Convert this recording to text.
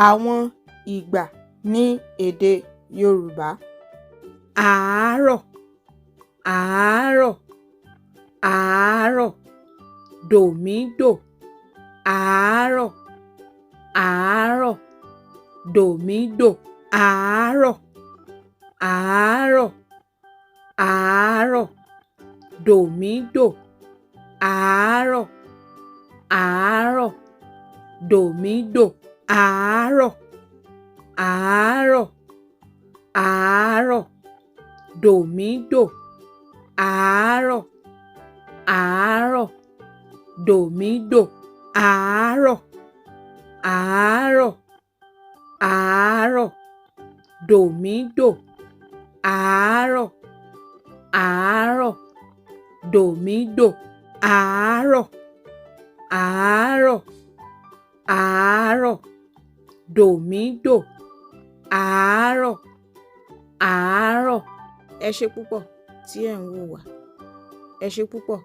Àwọn ìgbà ní èdè Yorùbá. Àárọ̀, àárọ̀, àárọ̀. Dòmídò, àárọ̀, àárọ̀. Dòmídò, àárọ̀, àárọ̀, àárọ̀. Dòmídò, àárọ̀, àárọ̀. Dòmídò, àárọ̀, àárọ̀, àárọ̀. Dòmídò, àárọ̀, àárọ̀. Dòmídò, àárọ̀, àárọ̀, àárọ̀. Dòmídò, àárọ̀, àárọ̀. Dòmídò, àárọ̀, àárọ̀, àárọ̀. Dòmídò, àárọ̀, àárọ̀. Ẹ ṣé púpọ̀ tí ẹ̀ ń wò wá. Ẹ ṣé púpọ̀.